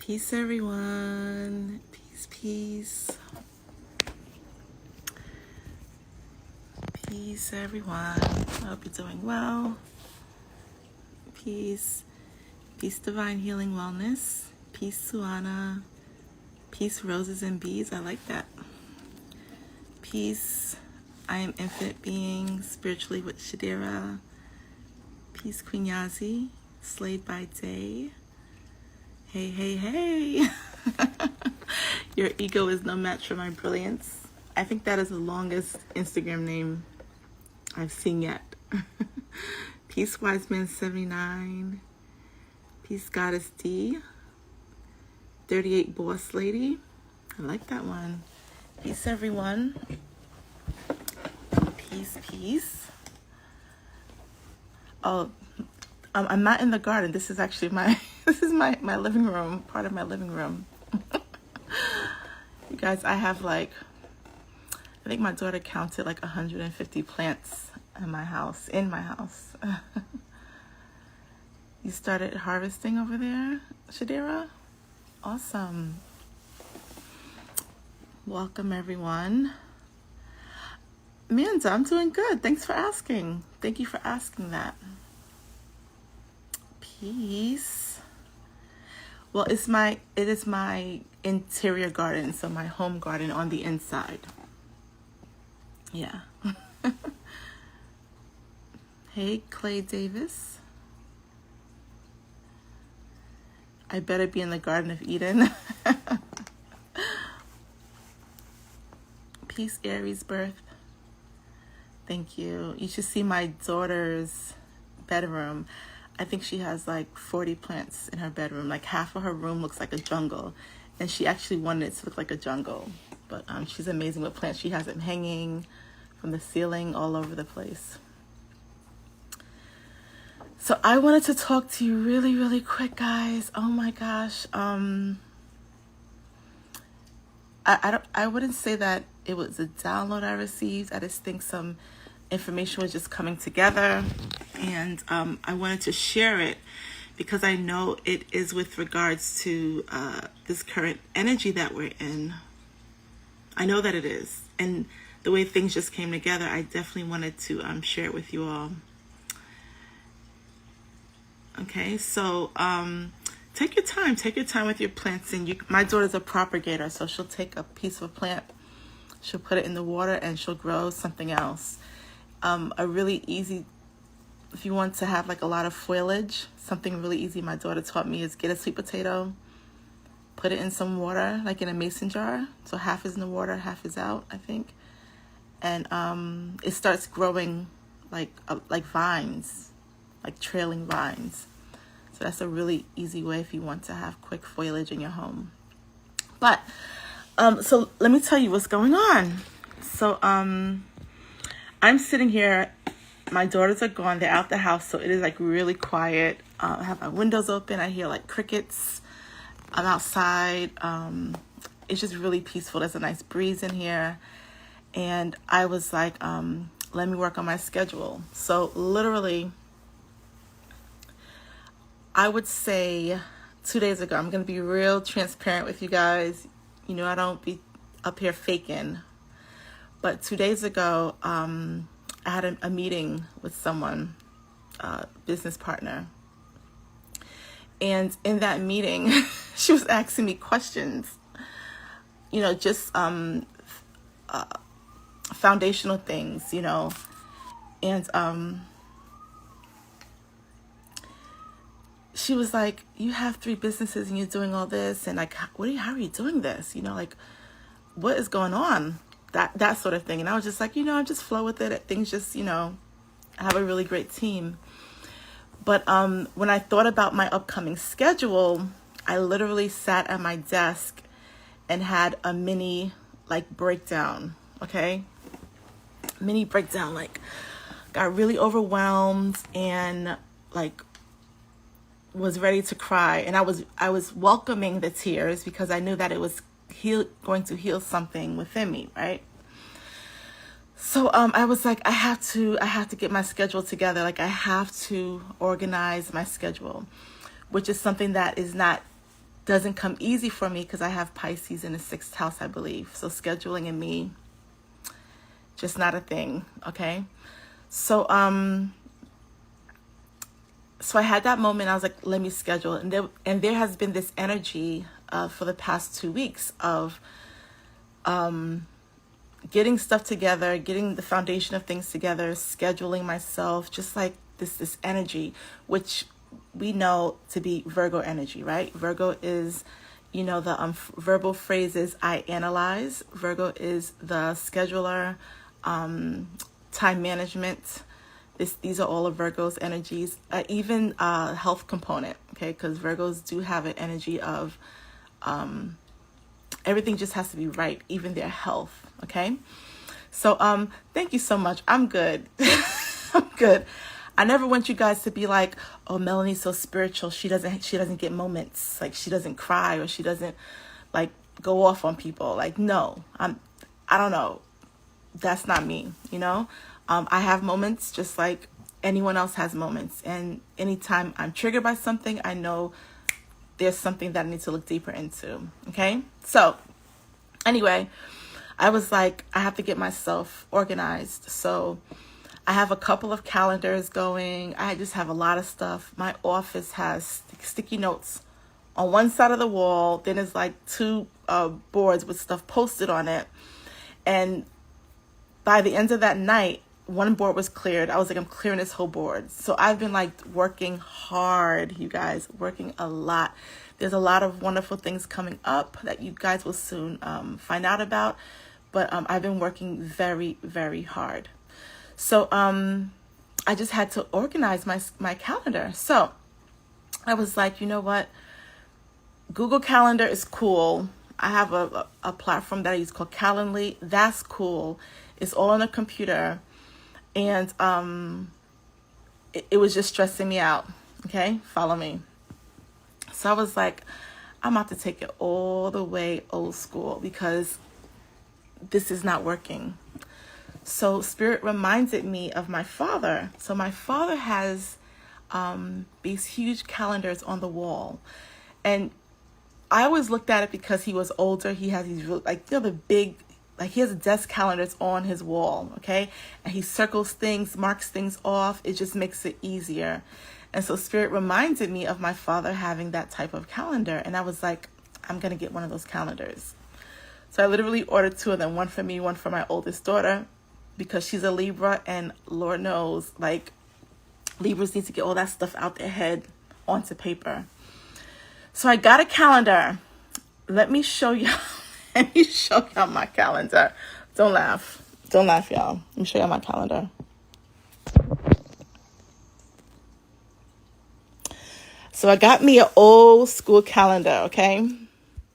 Peace, everyone. Peace, peace. Peace, everyone. I hope you're doing well. Peace. Peace, Divine Healing Wellness. Peace, Suana. Peace, Roses and Bees. I like that. Peace. I am Infinite Being, spiritually with Shadira. Peace, Queen Yazi. Slayed by Day. Hey, hey, hey. Your ego is no match for my brilliance. I think that is the longest Instagram name I've seen yet. Peace, Wise Man 79. Peace, Goddess D. 38 Boss Lady. I like that one. Peace, everyone. Peace, peace. Oh, I'm not in the garden. This is actually my living room, part of my living room. You guys, I have I think my daughter counted 150 plants in my house. You started harvesting over there, Shadira? Awesome. Welcome, everyone. Amanda, I'm doing good. Thanks for asking. Thank you for asking that. Peace. Well, it is my interior garden, so my home garden on the inside. Yeah. Hey, Clay Davis. I better be in the Garden of Eden. Peace, Aries birth. Thank you. You should see my daughter's bedroom. I think she has 40 plants in her bedroom. Half of her room looks like a jungle. And she actually wanted it to look like a jungle. But she's amazing with plants. She has them hanging from the ceiling all over the place. So I wanted to talk to you really, really quick, guys. Oh my gosh. I wouldn't say that it was a download I received. I just think some information was just coming together, and I wanted to share it because I know it is with regards to this current energy that we're in. I know that it is, and the way things just came together, I definitely wanted to share it with you all. Okay, so take your time with your plants. And my daughter's a propagator, so she'll take a piece of a plant, she'll put it in the water, and she'll grow something else. A really easy, if you want to have a lot of foliage, something really easy my daughter taught me is get a sweet potato, put it in some water, in a mason jar, so half is in the water, half is out, I think, and it starts growing like vines, trailing vines. So that's a really easy way if you want to have quick foliage in your home. But so let me tell you what's going on. So I'm sitting here, my daughters are gone, they're out the house, so it is really quiet. I have my windows open, I hear crickets. I'm outside. It's just really peaceful. There's a nice breeze in here. And I was let me work on my schedule. So literally, I would say 2 days ago, I'm going to be real transparent with you guys. I don't be up here faking. But 2 days ago, I had a meeting with someone, business partner. And in that meeting, she was asking me questions, just foundational things, and she was like, you have 3 businesses and you're doing all this, and how are you doing this? What is going on? That sort of thing. And I was just I just flow with it. Things just, I have a really great team. But when I thought about my upcoming schedule, I literally sat at my desk and had a mini breakdown, okay? Mini breakdown, got really overwhelmed and was ready to cry. And I was welcoming the tears because I knew that it was going to heal something within me, right? So I was I have to get my schedule together. I have to organize my schedule, which is something that is not doesn't come easy for me because I have Pisces in the 6th house, I believe. So scheduling and me, just not a thing. Okay. So, so I had that moment. I was like, let me schedule. And there has been this energy for the past 2 weeks of getting stuff together, getting the foundation of things together, scheduling myself, just like this energy, which we know to be Virgo energy, right? Virgo is, you know, the verbal phrase is I analyze. Virgo is the scheduler, time management. These are all of Virgo's energies, even health component, okay? Because Virgos do have an energy of everything just has to be right, even their health, okay? So thank you so much. I'm good. I'm good. I never want you guys to be like, oh, Melanie's so spiritual. She doesn't get moments. Like, she doesn't cry, or she doesn't like go off on people. Like, no, I don't know. That's not me, you know? I have moments just like anyone else has moments. And anytime I'm triggered by something, I know there's something that I need to look deeper into. Okay. So anyway, I was like, I have to get myself organized. So I have a couple of calendars going. I just have a lot of stuff. My office has sticky notes on one side of the wall. Then there's like 2 boards with stuff posted on it. And by the end of that night, one board was cleared. I was like, I'm clearing this whole board. So I've been like working hard, you guys, working a lot. There's a lot of wonderful things coming up that you guys will soon find out about. But I've been working very, very hard. So I just had to organize my calendar. So I was like, you know what? Google Calendar is cool. I have a platform that I use called Calendly. That's cool. It's all on a computer. And it was just stressing me out. Okay, follow me. So I was like, I'm about to take it all the way old school because this is not working. So Spirit reminded me of my father. So my father has these huge calendars on the wall. And I always looked at it because he was older. He has these really, like, you know, the big, like, he has desk calendars on his wall, okay? And he circles things, marks things off. It just makes it easier. And so Spirit reminded me of my father having that type of calendar. And I was like, I'm going to get one of those calendars. So I literally ordered 2 of them, one for me, one for my oldest daughter, because she's a Libra, and Lord knows, like, Libras need to get all that stuff out their head onto paper. So I got a calendar. Let me show you. Let me show y'all my calendar. Don't laugh. Don't laugh, y'all. Let me show y'all my calendar. So I got me an old school calendar, okay?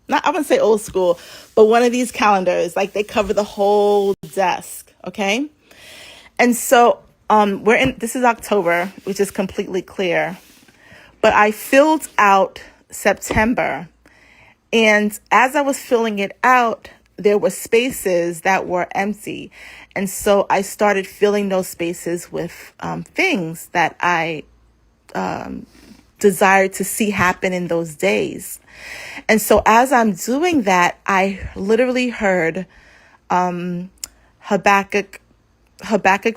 Not, I wouldn't say old school, but one of these calendars, like, they cover the whole desk, okay? And so this is October, which is completely clear. But I filled out September. And as I was filling it out, there were spaces that were empty. And so I started filling those spaces with things that I desired to see happen in those days. And so as I'm doing that, I literally heard Habakkuk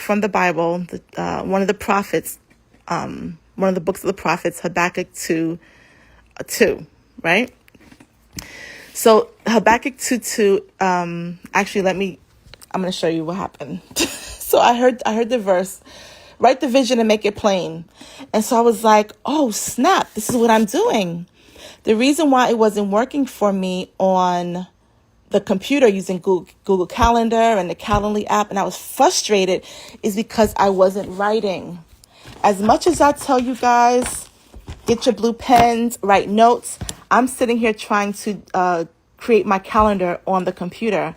from the Bible, one of the prophets, one of the books of the prophets, Habakkuk 2, right? So Habakkuk 2:2, actually, I'm going to show you what happened. So I heard the verse, write the vision and make it plain. And so I was like, oh, snap, this is what I'm doing. The reason why it wasn't working for me on the computer using Google Calendar and the Calendly app, and I was frustrated, is because I wasn't writing. As much as I tell you guys, get your blue pens, write notes, I'm sitting here trying to create my calendar on the computer,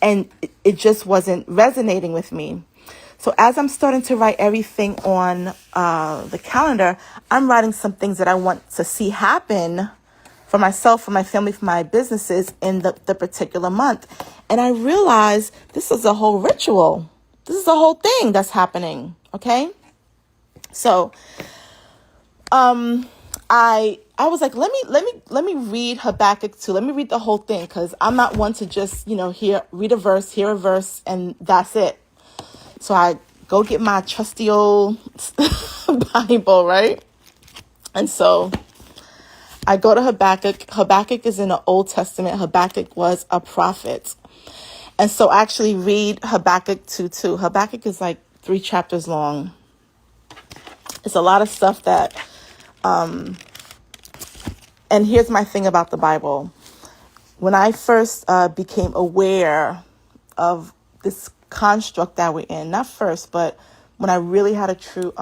and it just wasn't resonating with me. So as I'm starting to write everything on the calendar, I'm writing some things that I want to see happen for myself, for my family, for my businesses in the particular month. And I realized this is a whole ritual. This is a whole thing that's happening. Okay. So, I was like, let me read Habakkuk 2. Let me read the whole thing, because I'm not one to just, read a verse, hear a verse, and that's it. So I go get my trusty old Bible, right? And so I go to Habakkuk. Habakkuk is in the Old Testament. Habakkuk was a prophet. And so I actually read Habakkuk 2 too. Habakkuk is like 3 chapters long. It's a lot of stuff that, and here's my thing about the Bible. When I first became aware of this construct that we're in, not first, but when I really had a true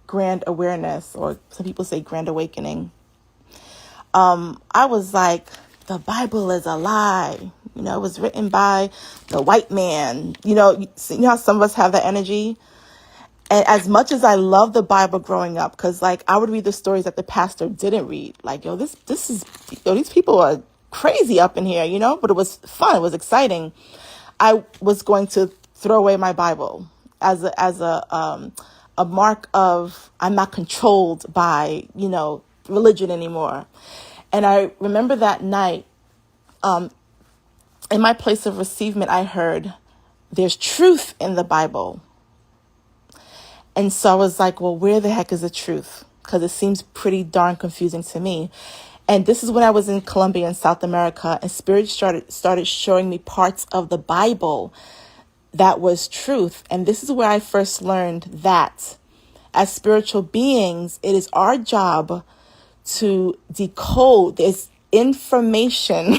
grand awareness, or some people say grand awakening, I was like, the Bible is a lie. It was written by the white man. You know how some of us have that energy? And as much as I love the Bible growing up, because like I would read the stories that the pastor didn't read. Like, these people are crazy up in here, but it was fun. It was exciting. I was going to throw away my Bible as a mark of I'm not controlled by, religion anymore. And I remember that night, in my place of receivement, I heard there's truth in the Bible. And so I was like, well, where the heck is the truth? Because it seems pretty darn confusing to me. And this is when I was in Colombia in South America, and Spirit started showing me parts of the Bible that was truth. And this is where I first learned that as spiritual beings, it is our job to decode this information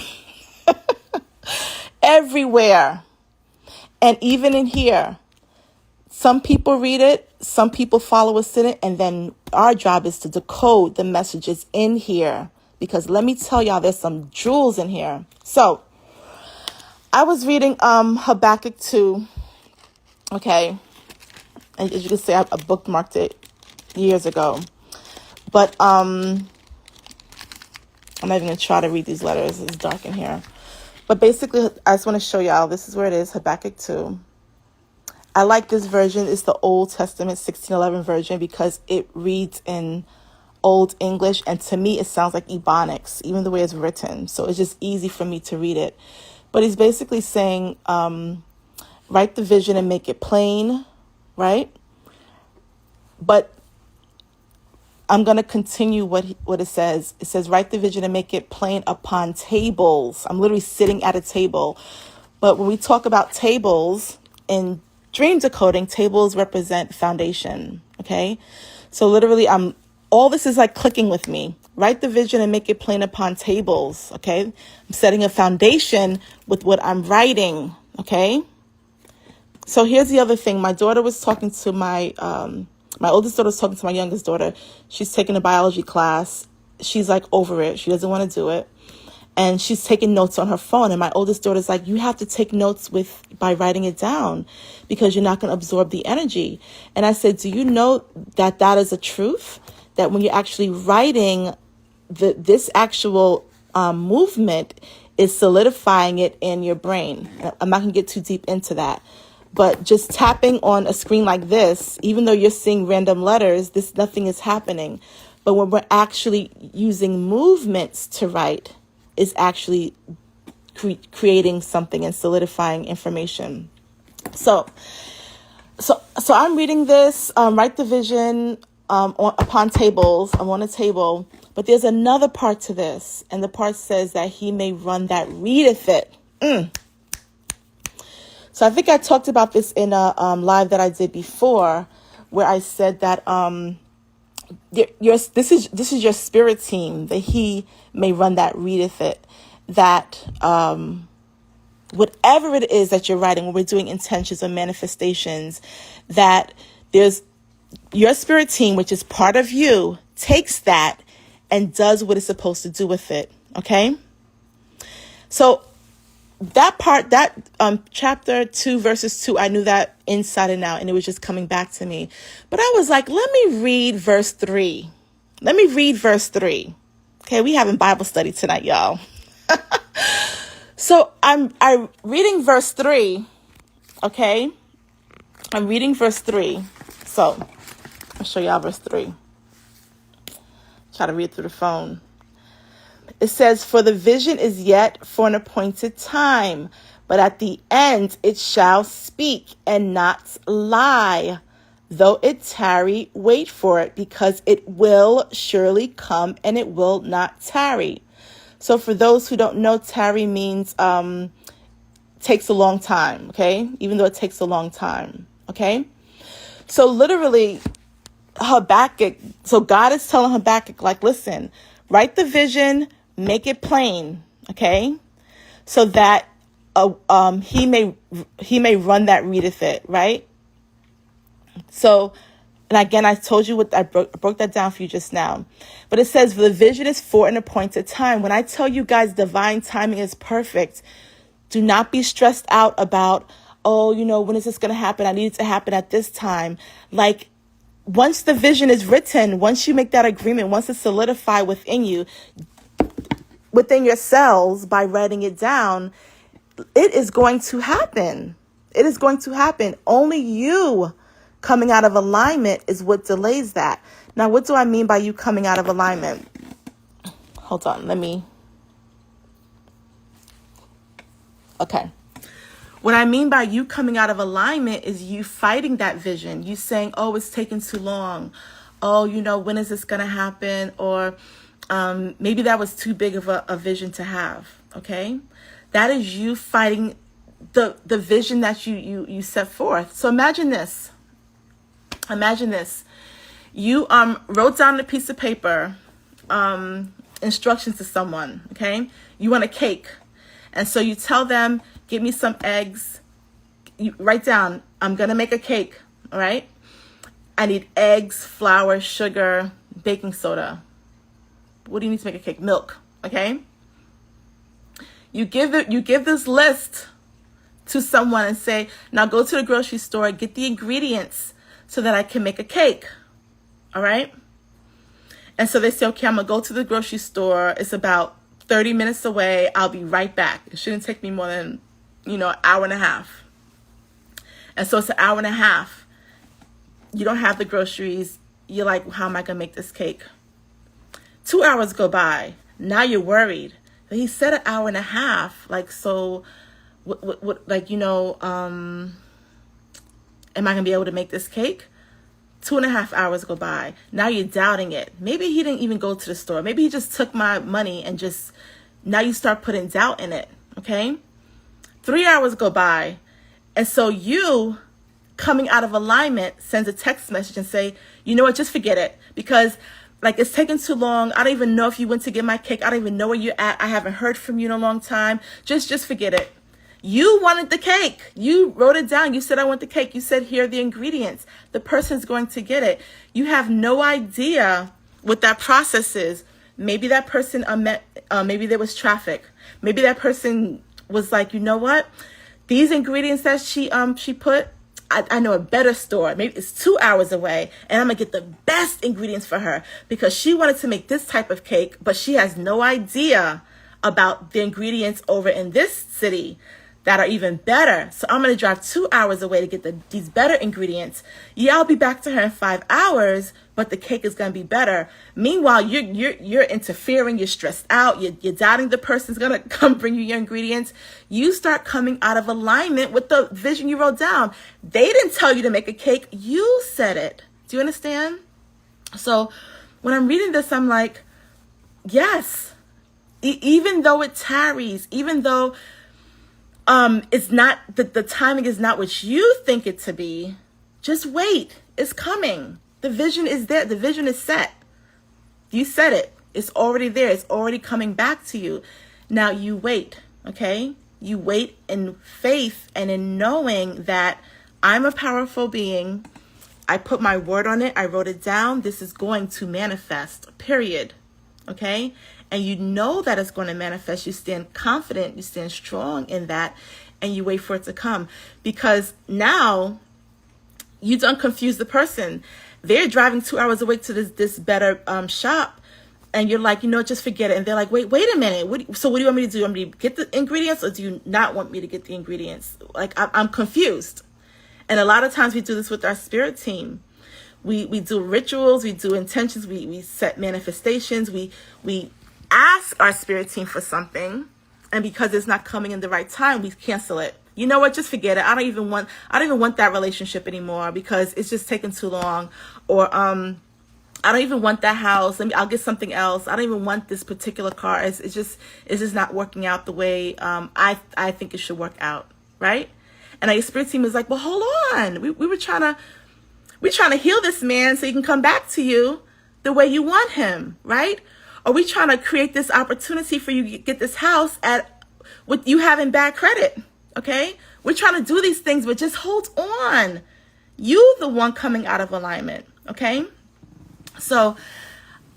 everywhere. And even in here, some people read it, some people follow us in it, and then our job is to decode the messages in here. Because let me tell y'all, there's some jewels in here. So I was reading Habakkuk 2, okay? And as you can see, I bookmarked it years ago. But I'm not even going to try to read these letters. It's dark in here. But basically, I just want to show y'all, this is where it is, Habakkuk 2. I like this version. It's the Old Testament 1611 version because it reads in Old English, and to me it sounds like Ebonics, even the way it's written. So it's just easy for me to read it. But he's basically saying, write the vision and make it plain, right? But I'm going to continue what it says. It says, write the vision and make it plain upon tables. I'm literally sitting at a table. But when we talk about tables in dream decoding, tables represent foundation. Okay. So literally all this is like clicking with me. Write the vision and make it plain upon tables. Okay. I'm setting a foundation with what I'm writing. Okay. So here's the other thing. My daughter was talking to my oldest daughter was talking to my youngest daughter. She's taking a biology class. She's like over it. She doesn't want to do it. And she's taking notes on her phone. And my oldest daughter's like, you have to take notes by writing it down because you're not going to absorb the energy. And I said, do you know that is a truth? That when you're actually writing, this actual movement is solidifying it in your brain. I'm not going to get too deep into that. But just tapping on a screen like this, even though you're seeing random letters, nothing is happening. But when we're actually using movements to write, is actually creating something and solidifying information. So I'm reading this, write the vision upon tables. I'm on a table, but there's another part to this. And the part says that he may run that readeth it. So I think I talked about this in a live that I did before, where I said that this is your spirit team, that he may run that readeth it, that whatever it is that you're writing, when we're doing intentions or manifestations, that there's your spirit team, which is part of you, takes that and does what it's supposed to do with it. Okay. So that part, chapter 2, verses 2, I knew that inside and out, and it was just coming back to me. But I was like, let me read verse 3. Okay, we having Bible study tonight, y'all. So I'm reading verse 3. Okay, I'm reading verse 3. So I'll show y'all verse 3. Try to read through the phone. It says, for the vision is yet for an appointed time, but at the end it shall speak and not lie. Though it tarry, wait for it, because it will surely come and it will not tarry. So for those who don't know, tarry means takes a long time, okay? Even though it takes a long time, okay? So literally, Habakkuk, so God is telling Habakkuk, like, listen, write the vision, make it plain, okay? So that he may run that readeth it, right? So, and again, I told you what I broke that down for you just now. But it says, the vision is for an appointed time. When I tell you guys divine timing is perfect, do not be stressed out about, oh, you know, when is this going to happen? I need it to happen at this time. Like, once the vision is written, once you make that agreement, once it's solidified within you, within yourselves by writing it down, it is going to happen. It is going to happen. Only you coming out of alignment is what delays that. Now, what do I mean by you coming out of alignment? Hold on, okay. What I mean by you coming out of alignment is you fighting that vision. You saying, oh, it's taking too long. Oh, you know, when is this going to happen? Or maybe that was too big of a vision to have, okay? That is you fighting the vision that you set forth. So imagine this. Imagine this. You wrote down on a piece of paper instructions to someone, okay? You want a cake. And so you tell them, give me some eggs. You write down, I'm going to make a cake, all right? I need eggs, flour, sugar, baking soda. What do you need to make a cake? Milk, okay? You give this list to someone and say, now go to the grocery store, get the ingredients so that I can make a cake, all right? And so they say, okay, I'm going to go to the grocery store. It's about 30 minutes away. I'll be right back. It shouldn't take me more than, an hour and a half. And so it's an hour and a half. You don't have the groceries. You're like, how am I going to make this cake? 2 hours go by. Now you're worried. He said an hour and a half. Like, so, am I going to be able to make this cake? 2.5 hours go by. Now you're doubting it. Maybe he didn't even go to the store. Maybe he just took my money and now you start putting doubt in it. Okay. 3 hours go by. And so you coming out of alignment sends a text message and say, you know what, just forget it. Because like, it's taking too long. I don't even know if you went to get my cake. I don't even know where you're at. I haven't heard from you in a long time. Just forget it. You wanted the cake. You wrote it down. You said, I want the cake. You said, here are the ingredients. The person's going to get it. You have no idea what that process is. Maybe that person maybe there was traffic. Maybe that person was like, you know what? These ingredients that she put, I know a better store. Maybe it's 2 hours away, and I'm going to get the best ingredients for her because she wanted to make this type of cake, but she has no idea about the ingredients over in this city that are even better. So I'm going to drive 2 hours away to get these better ingredients. Yeah, I'll be back to her in 5 hours, but the cake is going to be better. Meanwhile, you're interfering. You're stressed out. You're doubting the person's going to come bring you your ingredients. You start coming out of alignment with the vision you wrote down. They didn't tell you to make a cake. You said it. Do you understand? So when I'm reading this, I'm like, yes, even though it tarries, even though it's not the timing is not what you think it to be, just wait. It's coming. The vision is there. The vision is set. You said it. It's already there. It's already coming back to you. Now you wait, okay? You wait in faith and in knowing that I'm a powerful being. I put my word on it. I wrote it down. This is going to manifest, period. Okay? And you know that it's going to manifest. You stand confident. You stand strong in that. And you wait for it to come. Because now you don't confuse the person. They're driving 2 hours away to this better shop. And you're like, just forget it. And they're like, wait a minute. So what do you want me to do? You want me to get the ingredients, or do you not want me to get the ingredients? Like, I'm confused. And a lot of times we do this with our spirit team. we do rituals, we do intentions, we set manifestations, we ask our spirit team for something, and because it's not coming in the right time, we cancel it. You know what? Just forget it. I don't even want that relationship anymore because it's just taking too long. Or I don't even want that house. I'll get something else. I don't even want this particular car. It's just not working out the way I think it should work out, right? And our spirit team is like, well, hold on. We're trying to heal this man so he can come back to you the way you want him, right? Or we trying to create this opportunity for you to get this house with you having bad credit, okay? We're trying to do these things, but just hold on. You the one coming out of alignment, okay? So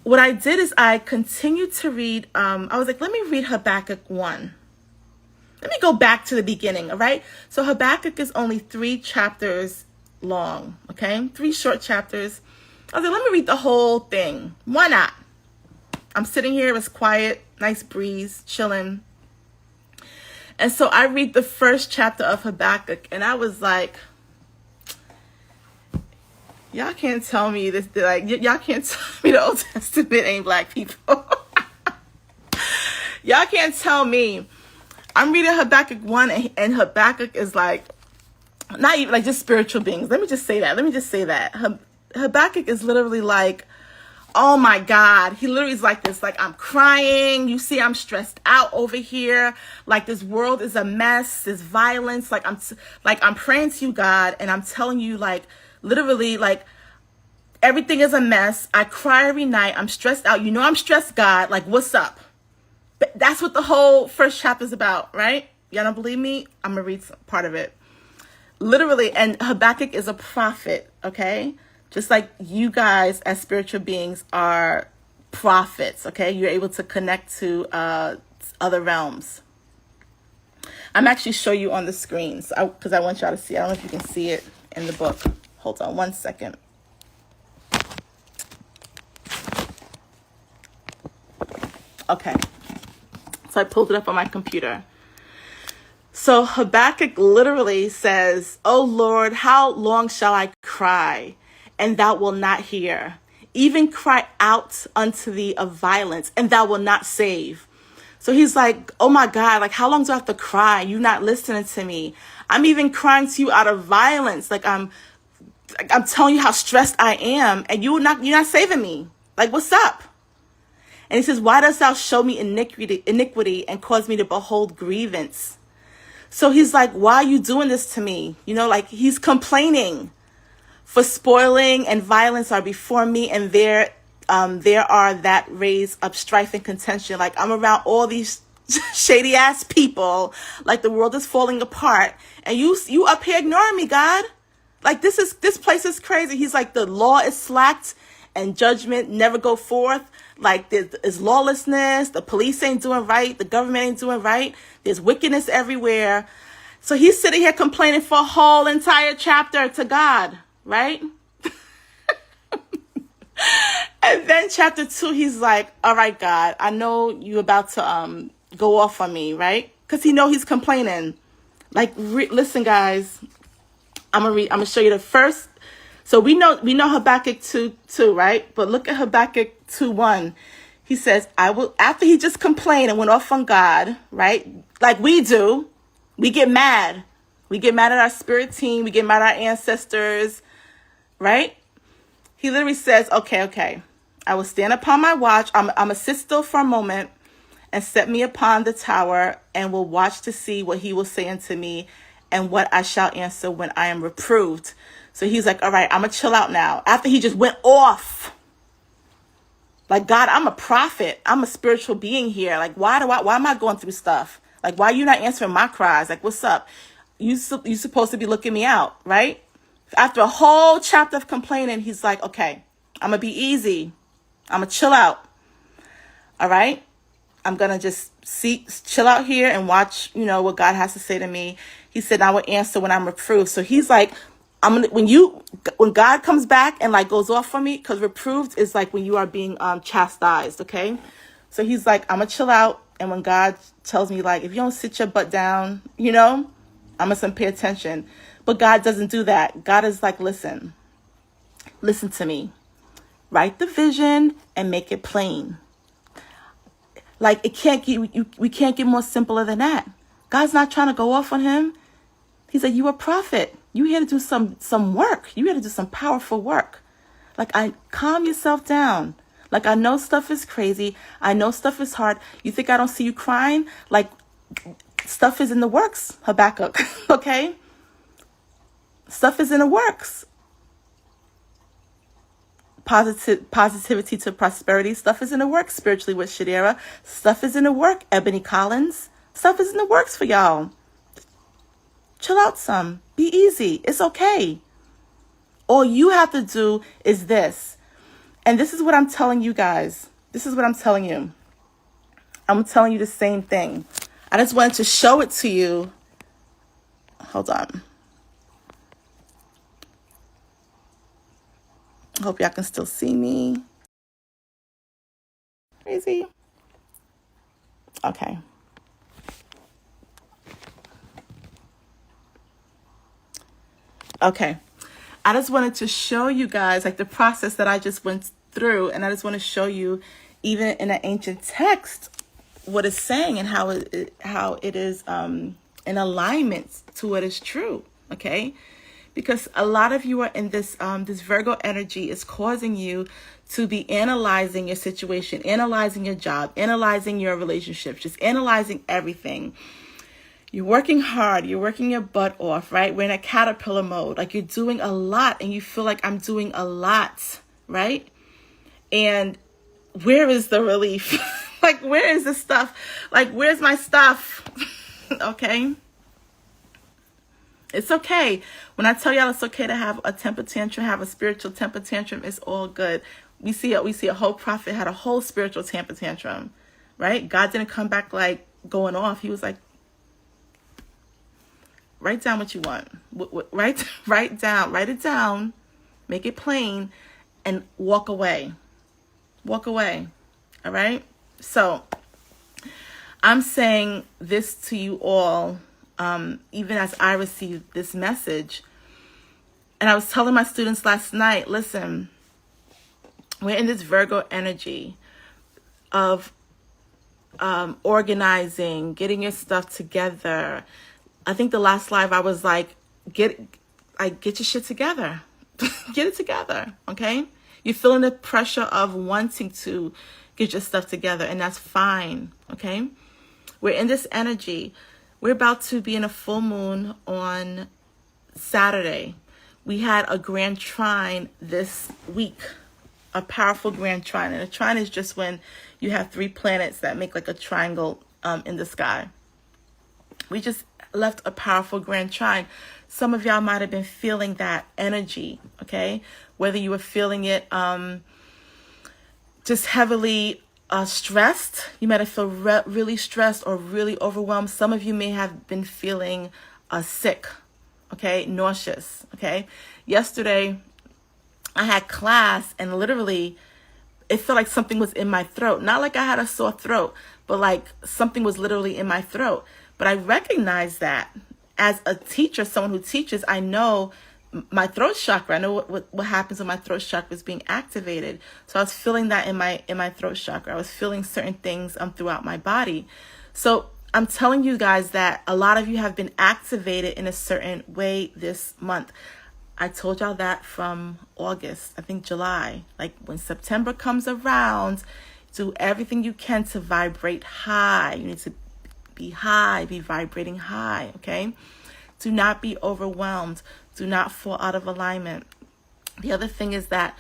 what I did is I continued to read, I was like, let me read Habakkuk 1. Let me go back to the beginning, all right? So Habakkuk is only 3 chapters long, okay? 3 short chapters. I was like, let me read the whole thing. Why not? I'm sitting here, it was quiet, nice breeze, chilling. And so I read the first chapter of Habakkuk, and I was like, y'all can't tell me this, like, y'all can't tell me the Old Testament ain't black people. Y'all can't tell me. I'm reading Habakkuk 1, and Habakkuk is like, not even like just spiritual beings. Let me just say that. Habakkuk is literally like, oh my God. He literally is like this, like, I'm crying. You see, I'm stressed out over here. Like, this world is a mess. There's violence. Like, I'm praying to you, God, and I'm telling you, like, literally, like, everything is a mess. I cry every night. I'm stressed out. You know I'm stressed, God. Like, what's up? But that's what the whole first chapter is about, right? Y'all don't believe me? I'm going to read part of it. Literally, and Habakkuk is a prophet, okay? Just like you guys as spiritual beings are prophets, okay? You're able to connect to other realms. I'm actually show you on the screen because I want y'all to see. I don't know if you can see it in the book. Hold on one second. Okay. So I pulled it up on my computer. So Habakkuk literally says, "O Lord, how long shall I cry, and thou wilt not hear? Even cry out unto thee of violence, and thou wilt not save." So he's like, oh my God, like, how long do I have to cry? You're not listening to me. I'm even crying to you out of violence. Like, I'm telling you how stressed I am, and you're not saving me. Like, what's up? And he says, why dost thou show me iniquity and cause me to behold grievance? So he's like, why are you doing this to me? You know, like, he's complaining. For spoiling and violence are before me, and there are that raise up strife and contention. Like, I'm around all these shady ass people. Like, the world is falling apart, and you up here ignoring me, God. Like, this place is crazy. He's like, the law is slacked and judgment never go forth. Like, there's lawlessness. The police ain't doing right. The government ain't doing right. There's wickedness everywhere. So he's sitting here complaining for a whole entire chapter to God, right? And then chapter 2, he's like, all right, God, I know you about to go off on me, right? Because he know he's complaining. Like, listen, guys, I'm gonna show you the first. So we know Habakkuk 2, right? But look at Habakkuk 2:1. He says, I will, after he just complained and went off on God, right? Like we do, we get mad. We get mad at our spirit team. We get mad at our ancestors, right? He literally says, okay. I will stand upon my watch. I'm going to sit still for a moment and set me upon the tower and will watch to see what he will say unto me and what I shall answer when I am reproved. So he's like, all right, I'm going to chill out now. After he just went off. Like, God, I'm a prophet. I'm a spiritual being here. Like, why am I going through stuff? Like, why are you not answering my cries? Like, what's up? You supposed to be looking me out, right? After a whole chapter of complaining, he's like, okay, I'm going to be easy. I'm going to chill out. All right? I'm going to just chill out here and watch, what God has to say to me. He said, I will answer when I'm reproved. So he's like, when God comes back and like goes off for me, because reproved is like when you are being chastised, okay? So he's like, I'm going to chill out. And when God tells me, like, if you don't sit your butt down, I'm going to pay attention. But God doesn't do that. God is like, listen, listen to me. Write the vision and make it plain. Like, it can't get, we can't get more simpler than that. God's not trying to go off on him. He's like, you a prophet. You here to do some work. You here to do some powerful work. Like, calm yourself down. Like, I know stuff is crazy. I know stuff is hard. You think I don't see you crying? Like, stuff is in the works, Habakkuk. Okay? Stuff is in the works. Positivity to prosperity. Stuff is in the works spiritually with Shadira. Stuff is in the work, Ebony Collins. Stuff is in the works for y'all. Chill out some. Be easy. It's okay. All you have to do is this. And this is what I'm telling you guys. This is what I'm telling you. I'm telling you the same thing. I just wanted to show it to you. Hold on. I hope y'all can still see me. Crazy. Okay. Okay. I just wanted to show you guys like the process that I just went through. And I just want to show you, even in an ancient text, what it's saying and how it is in alignment to what is true. Okay. Because a lot of you are in this Virgo energy is causing you to be analyzing your situation, analyzing your job, analyzing your relationships, just analyzing everything. You're working hard. You're working your butt off, right? We're in a caterpillar mode. Like, you're doing a lot and you feel like I'm doing a lot, right? And where is the relief? Like, where is the stuff? Like, where's my stuff? Okay. It's okay. When I tell y'all it's okay to have a temper tantrum, have a spiritual temper tantrum, it's all good. We see a whole prophet had a whole spiritual temper tantrum, right? God didn't come back like going off. He was like, write down what you want. Write it down, make it plain, and walk away. Walk away. All right? So I'm saying this to you all, even as I received this message. And I was telling my students last night, listen, we're in this Virgo energy of organizing, getting your stuff together. I think the last live I was like, get your shit together. Get it together, okay? You're feeling the pressure of wanting to get your stuff together, and that's fine, okay? We're in this energy. We're about to be in a full moon on Saturday. We had a grand trine this week, a powerful grand trine. And a trine is just when you have 3 planets that make like a triangle in the sky. We just left a powerful grand trine. Some of y'all might have been feeling that energy, okay? Whether you were feeling it just heavily stressed, you might have felt really stressed or really overwhelmed. Some of you may have been feeling sick, okay? Nauseous, okay? Yesterday, I had class and literally it felt like something was in my throat. Not like I had a sore throat, but like something was literally in my throat. But I recognize that as a teacher, someone who teaches, I know my throat chakra. I know what happens when my throat chakra is being activated. So I was feeling that in my throat chakra. I was feeling certain things throughout my body. So I'm telling you guys that a lot of you have been activated in a certain way this month. I told y'all that from August, I think July. Like, when September comes around, do everything you can to vibrate high. You need to be high, be vibrating high, okay? Do not be overwhelmed. Do not fall out of alignment. The other thing is that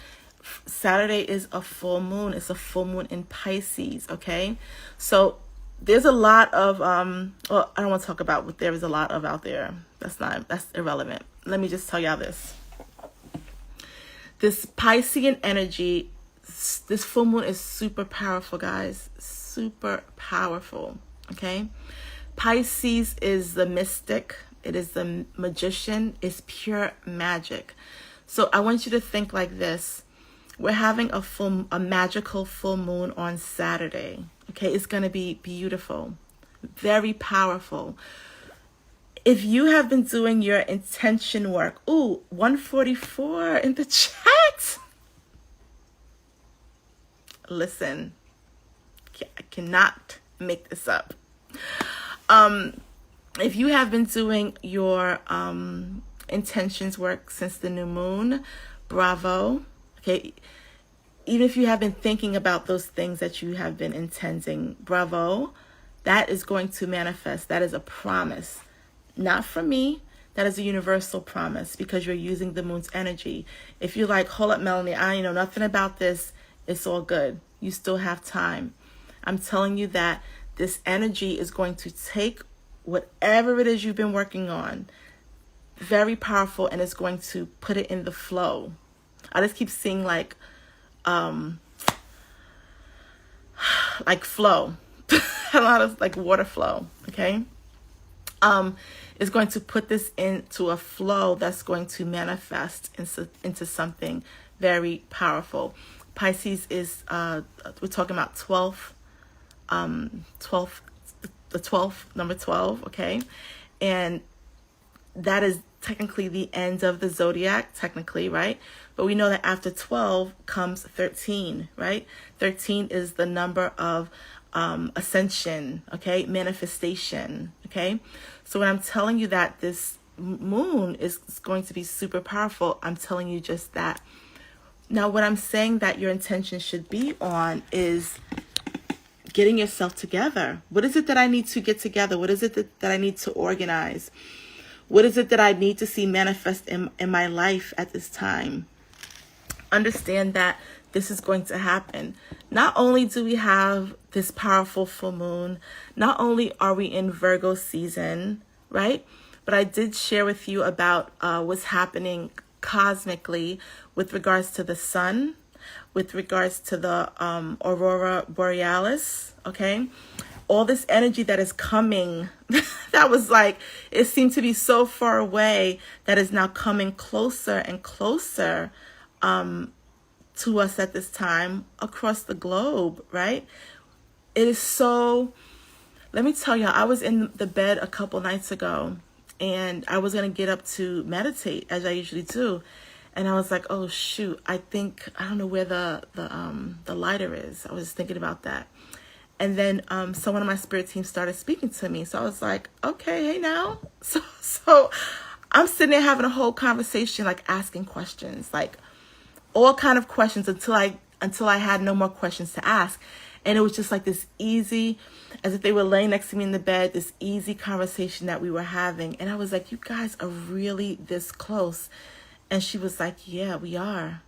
Saturday is a full moon. It's a full moon in Pisces, okay? So there's a lot of, well, I don't want to talk about what there is a lot of out there. That's irrelevant. Let me just tell y'all this. This Piscean energy, this full moon is super powerful, guys. Super powerful, okay? Pisces is the mystic. It is the magician. It's pure magic. So I want you to think like this. We're having a magical full moon on Saturday. Okay, it's going to be beautiful, very powerful. If you have been doing your intention work, ooh, 144 in the chat. Listen, I cannot make this up. If you have been doing your intentions work since the new moon, bravo. Okay. Even if you have been thinking about those things that you have been intending, bravo. That is going to manifest. That is a promise. Not from me. That is a universal promise because you're using the moon's energy. If you're like, hold up, Melanie, I know nothing about this, it's all good. You still have time. I'm telling you that this energy is going to take whatever it is you've been working on, very powerful, and it's going to put it in the flow. I just keep seeing like flow. A lot of like water flow, okay? Is going to put this into a flow that's going to manifest into something very powerful. Pisces is, we're talking about 12th, the 12th, number 12, okay? And that is technically the end of the zodiac, technically, right? But we know that after 12 comes 13, right? 13 is the number of ascension, okay? Manifestation, okay? So when I'm telling you that this moon is going to be super powerful, I'm telling you just that. Now, what I'm saying that your intention should be on is getting yourself together. What is it that I need to get together? What is it that I need to organize? What is it that I need to see manifest in my life at this time? Understand that this is going to happen. Not only do we have this powerful full moon, not only are we in Virgo season, right? But I did share with you about what's happening cosmically with regards to the sun, with regards to the aurora borealis, okay? All this energy that is coming, that was like, it seemed to be so far away, that is now coming closer and closer to us at this time across the globe, right? It is so, let me tell you, I was in the bed a couple nights ago and I was going to get up to meditate as I usually do. And I was like, oh shoot, I don't know where the lighter is. I was thinking about that. And then someone on my spirit team started speaking to me. So I was like, okay, hey now. So I'm sitting there having a whole conversation, like asking questions, like all kind of questions until I had no more questions to ask. And it was just like this easy, as if they were laying next to me in the bed, this easy conversation that we were having. And I was like, you guys are really this close. And she was like, yeah, we are.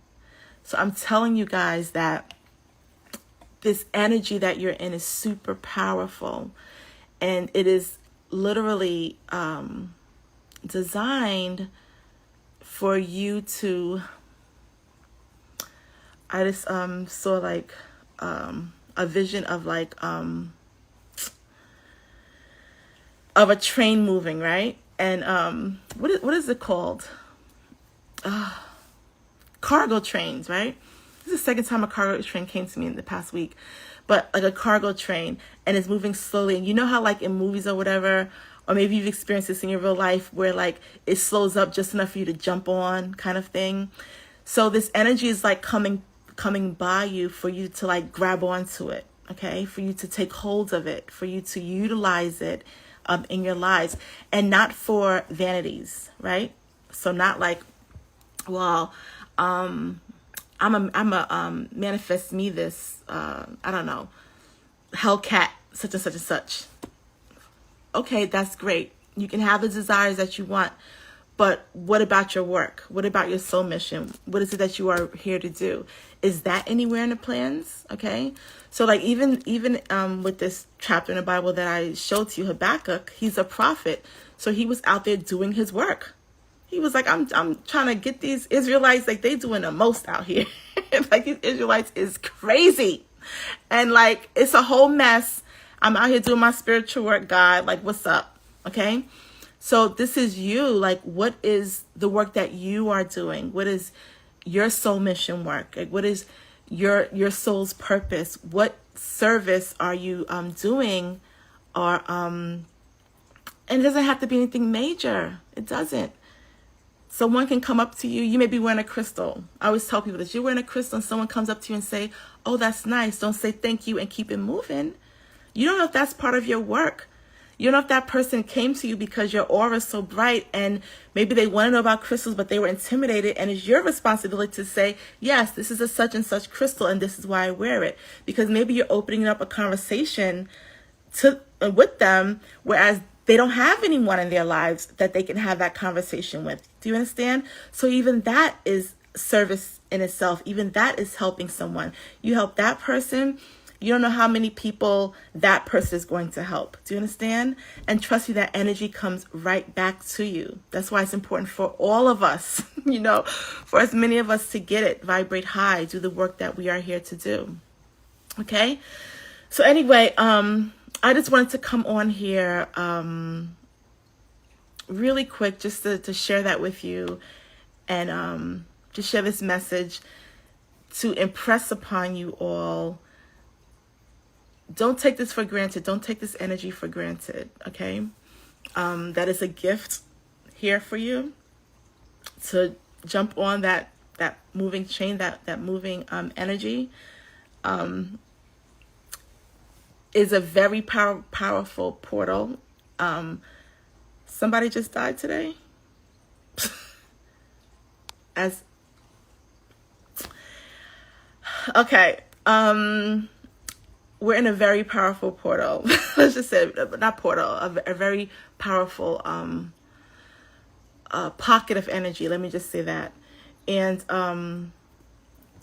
So I'm telling you guys that this energy that you're in is super powerful. And it is literally designed for you to, I just saw like a vision of like of a train moving, right? And what is it called? Cargo trains, right? This is the second time a cargo train came to me in the past week. But like a cargo train, and it's moving slowly. And you know how like in movies or whatever, or maybe you've experienced this in your real life, where like it slows up just enough for you to jump on, kind of thing. So this energy is like coming by you for you to like grab onto it, okay? For you to take hold of it, for you to utilize it in your lives, and not for vanities, right? So not like, well, I'm a manifest me this, I don't know, Hellcat, such and such and such. Okay, that's great. You can have the desires that you want, but what about your work? What about your soul mission? What is it that you are here to do? Is that anywhere in the plans? Okay. So like even with this chapter in the Bible that I showed to you, Habakkuk, he's a prophet. So he was out there doing his work. He was like, I'm trying to get these Israelites, like they doing the most out here. Like these Israelites is crazy. And like, it's a whole mess. I'm out here doing my spiritual work, God. Like, what's up? Okay. So this is you. Like, what is the work that you are doing? What is your soul mission work? Like, what is your soul's purpose? What service are you doing? Or and it doesn't have to be anything major. It doesn't. Someone can come up to you. You may be wearing a crystal. I always tell people this. You're wearing a crystal and someone comes up to you and say, oh, that's nice. Don't say thank you and keep it moving. You don't know if that's part of your work. You don't know if that person came to you because your aura is so bright and maybe they want to know about crystals, but they were intimidated. And it's your responsibility to say, yes, this is a such and such crystal and this is why I wear it. Because maybe you're opening up a conversation with them, whereas they don't have anyone in their lives that they can have that conversation with. Do you understand? So even that is service in itself. Even that is helping someone. You help that person. You don't know how many people that person is going to help. Do you understand? And trust me, that energy comes right back to you. That's why it's important for all of us, for as many of us to get it, vibrate high, do the work that we are here to do. Okay? So anyway, I just wanted to come on here really quick just to share that with you and just share this message to impress upon you all. Don't take this for granted. Don't take this energy for granted, okay? That is a gift here for you to jump on that moving chain, that moving energy. Is a very powerful portal. Somebody just died today. Okay. We're in a very powerful portal. Let's just say, not portal, a very powerful pocket of energy. Let me just say that. And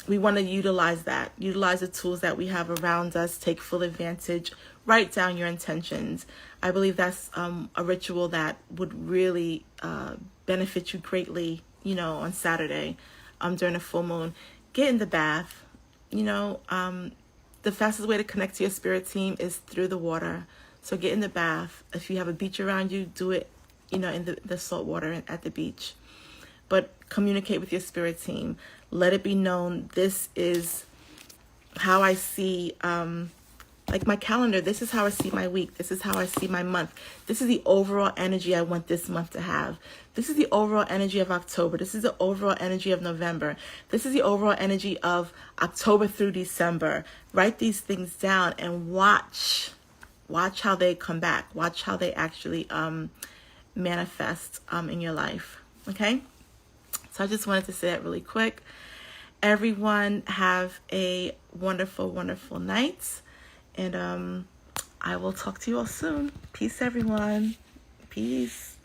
we want to utilize that. Utilize the tools that we have around us. Take full advantage. Write down your intentions. I believe that's a ritual that would really benefit you greatly, on Saturday during a full moon. Get in the bath. The fastest way to connect to your spirit team is through the water. So get in the bath. If you have a beach around you, do it, in the salt water at the beach. But communicate with your spirit team. Let it be known, this is how I see, like my calendar. This is how I see my week. This is how I see my month. This is the overall energy I want this month to have. This is the overall energy of October. This is the overall energy of November. This is the overall energy of October through December. Write these things down and watch how they come back. Watch how they actually manifest in your life. Okay? So I just wanted to say that really quick. Everyone have a wonderful, wonderful night. And I will talk to you all soon. Peace, everyone. Peace.